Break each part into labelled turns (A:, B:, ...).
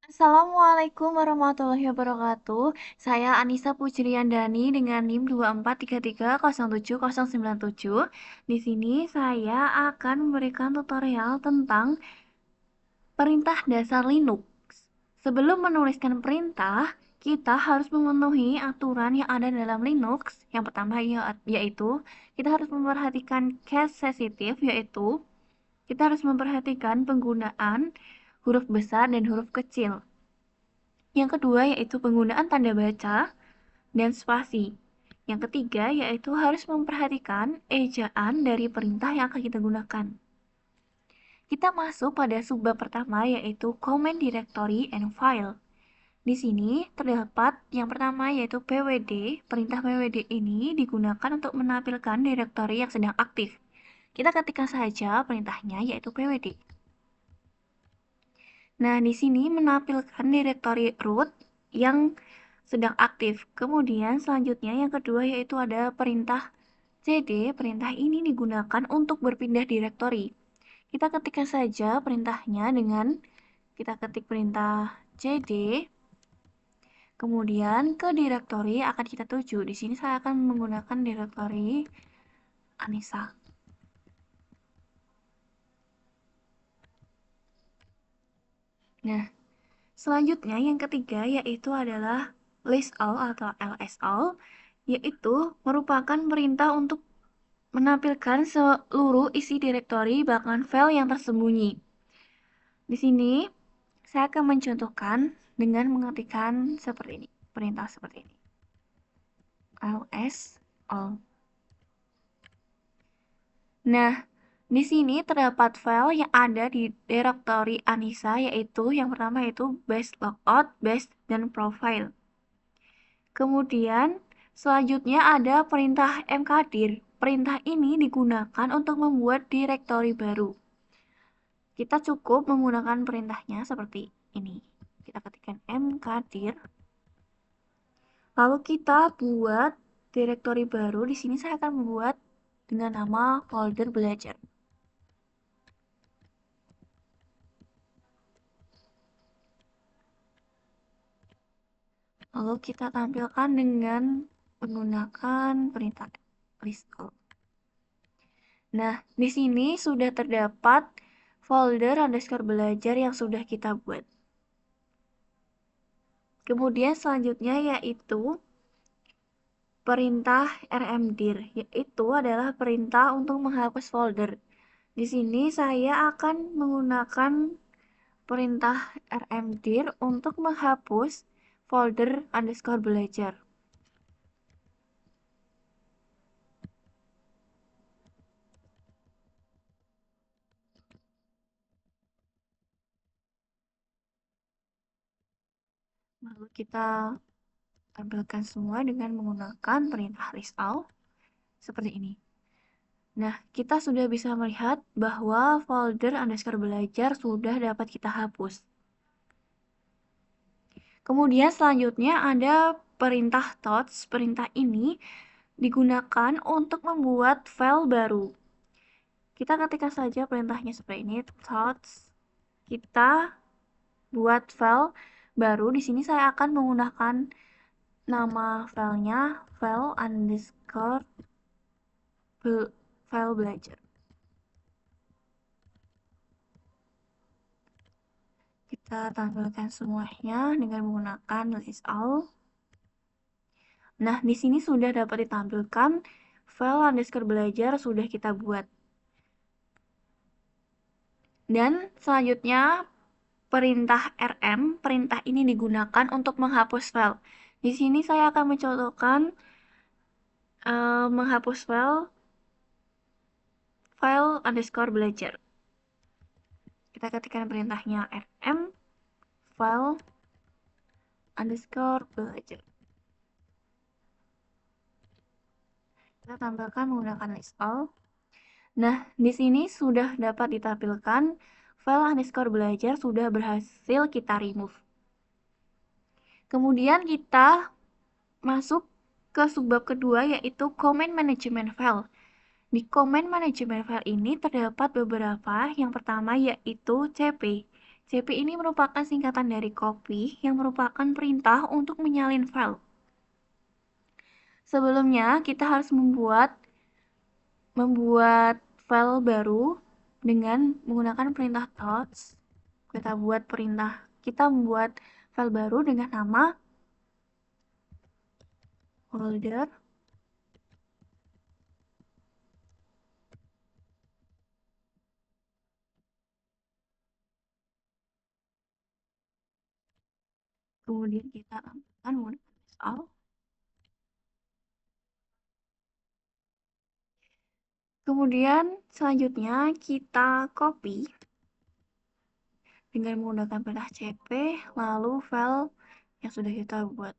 A: Assalamualaikum warahmatullahi wabarakatuh. Saya Anissa Putriandani dengan NIM 243307097. Di sini saya akan memberikan tutorial tentang perintah dasar Linux. Sebelum menuliskan perintah, kita harus memenuhi aturan yang ada dalam Linux. Yang pertama yaitu kita harus memperhatikan case sensitive, yaitu kita harus memperhatikan penggunaan huruf besar dan huruf kecil. Yang kedua yaitu penggunaan tanda baca dan spasi. Yang ketiga yaitu harus memperhatikan ejaan dari perintah yang akan kita gunakan. Kita masuk pada subbab pertama yaitu Command Directory and File. Di sini terdapat yang pertama yaitu pwd. Perintah pwd ini digunakan untuk menampilkan direktori yang sedang aktif. Kita ketikkan saja perintahnya yaitu pwd. Nah, di sini menampilkan direktori root yang sedang aktif. Kemudian selanjutnya yang kedua yaitu ada perintah cd. Perintah ini digunakan untuk berpindah direktori. Kita ketikkan saja perintahnya dengan kita ketik perintah cd. Kemudian ke direktori akan kita tuju. Di sini saya akan menggunakan direktori Anissa. Nah, selanjutnya yang ketiga yaitu adalah list all atau lsall, yaitu merupakan perintah untuk menampilkan seluruh isi direktori bahkan file yang tersembunyi. Di sini saya akan mencontohkan dengan mengetikkan seperti ini, perintah seperti ini. ls all. Nah, di sini terdapat file yang ada di direktori Anissa, yaitu yang pertama yaitu base logout, base, dan profile. Kemudian selanjutnya ada perintah mkdir. Perintah ini digunakan untuk membuat direktori baru. Kita cukup menggunakan perintahnya seperti ini. Kita ketikkan mkdir. Lalu kita buat direktori baru. Di sini saya akan membuat dengan nama folder belajar. Lalu kita tampilkan dengan menggunakan perintah list all. Nah, di sini sudah terdapat folder underscore belajar yang sudah kita buat. Kemudian selanjutnya yaitu perintah rmdir, yaitu adalah perintah untuk menghapus folder. Di sini saya akan menggunakan perintah rmdir untuk menghapus folder underscore belajar. Lalu kita tampilkan semua dengan menggunakan perintah list all seperti ini. Nah, kita sudah bisa melihat bahwa folder underscore belajar sudah dapat kita hapus. Kemudian selanjutnya ada perintah thoughts. Perintah ini digunakan untuk membuat file baru. Kita ketikkan saja perintahnya seperti ini, thoughts. Kita buat file baru. Di sini saya akan menggunakan nama filenya file underscore file belajar. Kita tampilkan semuanya dengan menggunakan list all. Nah, di sini sudah dapat ditampilkan file underscore belajar sudah kita buat. Dan selanjutnya perintah rm. Perintah ini digunakan untuk menghapus file. Di sini saya akan mencontohkan menghapus file underscore belajar. Kita ketikkan perintahnya rm file underscore belajar. Kita tampilkan menggunakan list all. Nah, di sini sudah dapat ditampilkan file underscore belajar sudah berhasil kita remove. Kemudian kita masuk ke subbab kedua yaitu command management file. Di command management file ini terdapat beberapa. Yang pertama yaitu cp. CP ini merupakan singkatan dari copy yang merupakan perintah untuk menyalin file. Sebelumnya, kita harus membuat file baru dengan menggunakan perintah touch. Kita membuat file baru dengan nama folder. Kemudian kita akan menggunakan install. Kemudian selanjutnya kita copy dengan menggunakan perintah cp, lalu file yang sudah kita buat.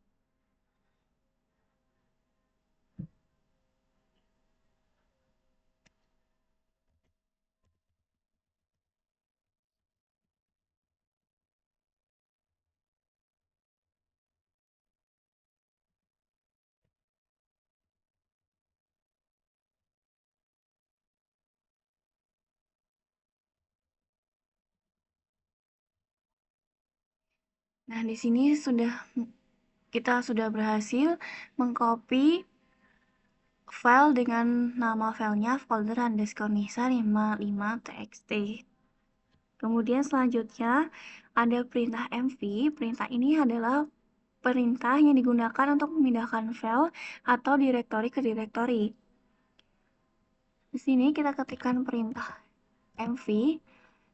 A: Nah, di sini kita sudah berhasil mengcopy file dengan nama filenya folder_nisa55.txt. Kemudian selanjutnya ada perintah mv. Perintah ini adalah perintah yang digunakan untuk memindahkan file atau direktori ke direktori. Di sini kita ketikkan perintah mv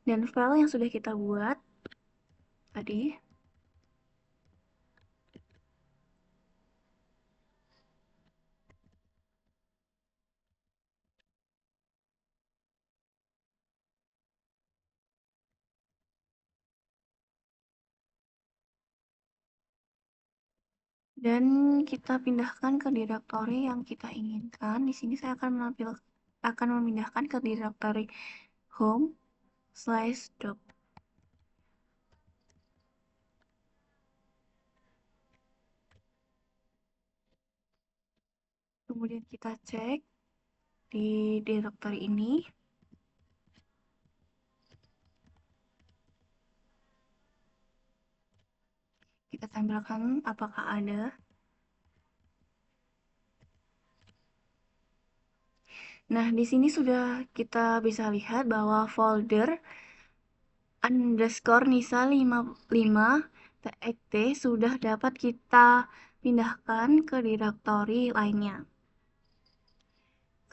A: dan file yang sudah kita buat tadi. Dan kita pindahkan ke direktori yang kita inginkan. Di sini saya akan memindahkan ke direktori home/doc. Kemudian kita cek di direktori ini. Kita tampilkan apakah ada. Nah, di sini sudah kita bisa lihat bahwa folder _nisa55.txt sudah dapat kita pindahkan ke direktori lainnya.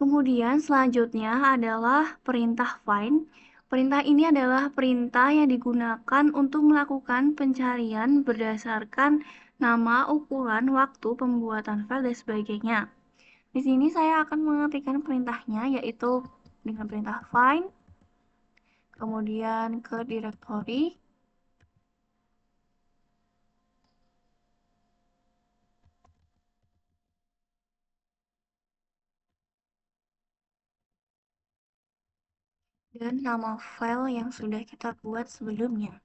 A: Kemudian selanjutnya adalah perintah find. Perintah ini adalah perintah yang digunakan untuk melakukan pencarian berdasarkan nama, ukuran, waktu pembuatan file, dan sebagainya. Di sini saya akan mengetikkan perintahnya, yaitu dengan perintah find, kemudian ke direktori, dan nama file yang sudah kita buat sebelumnya.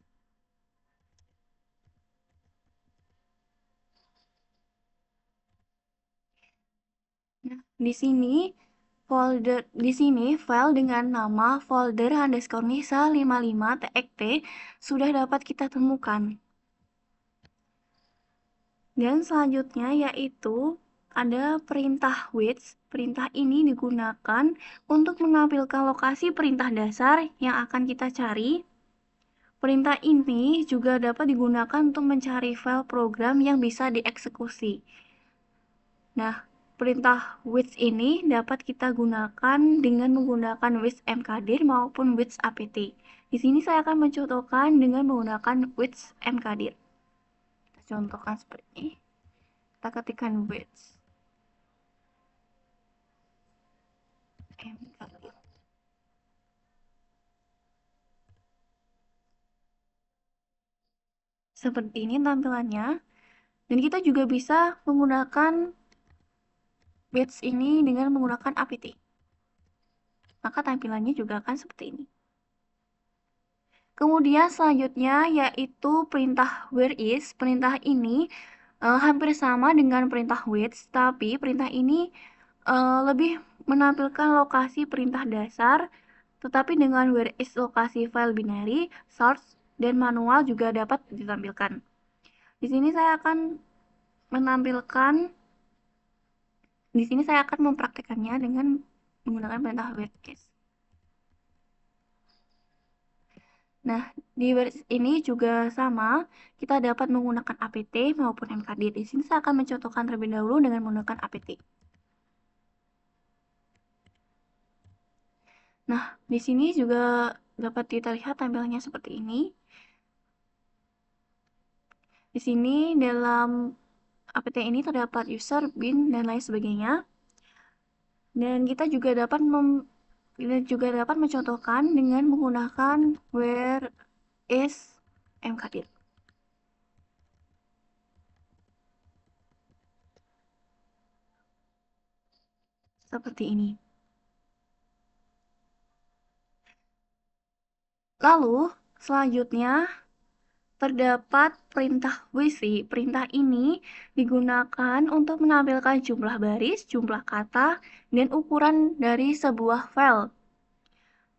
A: Nah, di sini file dengan nama folder_nisa55.txt sudah dapat kita temukan. Dan selanjutnya yaitu ada perintah with. Perintah ini digunakan untuk menampilkan lokasi perintah dasar yang akan kita cari. Perintah ini juga dapat digunakan untuk mencari file program yang bisa dieksekusi. Nah, perintah with ini dapat kita gunakan dengan menggunakan with mkdir maupun with apt. Di sini saya akan mencontohkan dengan menggunakan with mkdir. Kita contohkan seperti ini. Kita ketikkan with mkdir. Seperti ini tampilannya. Dan kita juga bisa menggunakan with ini dengan menggunakan apt. Maka tampilannya juga akan seperti ini. Kemudian selanjutnya yaitu perintah where is. Perintah ini hampir sama dengan perintah with, tapi perintah ini lebih menampilkan lokasi perintah dasar, tetapi dengan where is lokasi file binary, source dan manual juga dapat ditampilkan. Di sini saya akan menampilkan, di sini saya akan mempraktikkannya dengan menggunakan perintah workcase. Nah, di baris ini juga sama, kita dapat menggunakan apt maupun mkdir. Di sini saya akan mencontohkan terlebih dahulu dengan menggunakan apt. Nah, di sini juga dapat kita lihat tampilannya seperti ini. Di sini dalam apt ini terdapat user, bin, dan lain sebagainya. Dan kita juga dapat mencontohkan dengan menggunakan where is mkdir. Seperti ini. Lalu, selanjutnya terdapat perintah WC. Perintah ini digunakan untuk menampilkan jumlah baris, jumlah kata, dan ukuran dari sebuah file.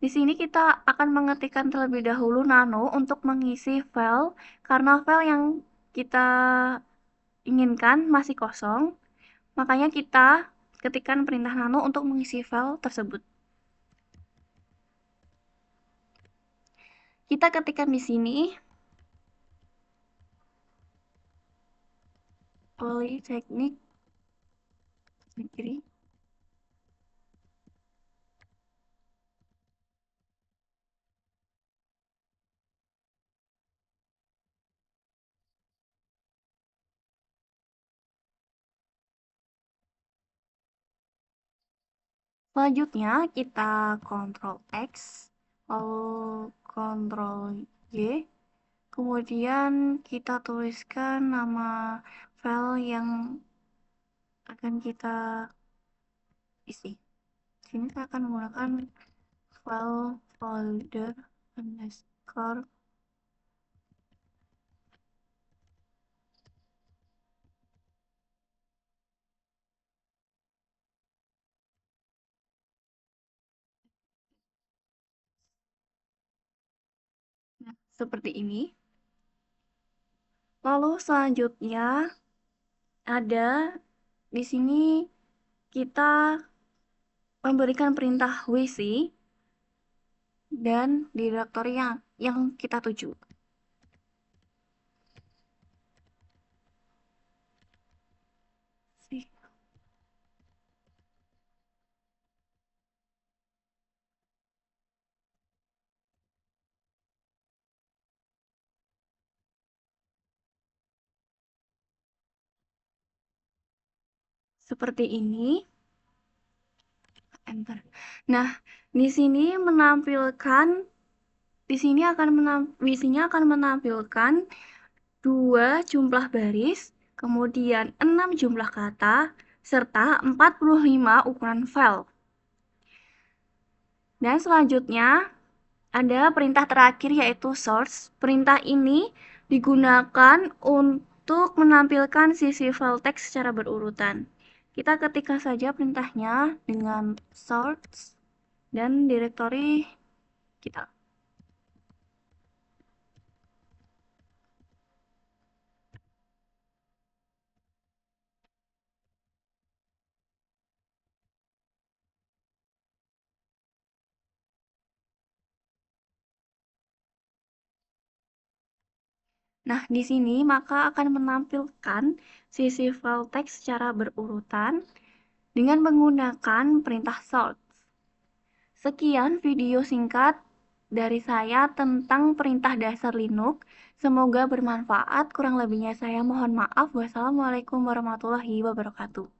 A: Di sini kita akan mengetikkan terlebih dahulu nano untuk mengisi file, karena file yang kita inginkan masih kosong, makanya kita ketikkan perintah nano untuk mengisi file tersebut. Kita ketikkan di sini Politeknik Negeri Selanjutnya kita Ctrl X, lalu Ctrl Y, kemudian kita tuliskan nama file yang akan kita isi. Di sini saya akan menggunakan file folder underscore seperti ini. Lalu selanjutnya ada di sini kita memberikan perintah WC dan direktori yang kita tuju. Seperti ini. Enter. Nah, di sini visinya akan menampilkan 2 jumlah baris, kemudian 6 jumlah kata, serta 45 ukuran file. Dan selanjutnya ada perintah terakhir yaitu source. Perintah ini digunakan untuk menampilkan sisi file teks secara berurutan. Kita ketikkan saja perintahnya dengan source dan direktori kita. Nah, di sini maka akan menampilkan sisi file teks secara berurutan dengan menggunakan perintah sort. Sekian video singkat dari saya tentang perintah dasar Linux. Semoga bermanfaat. Kurang lebihnya saya mohon maaf. Wassalamualaikum warahmatullahi wabarakatuh.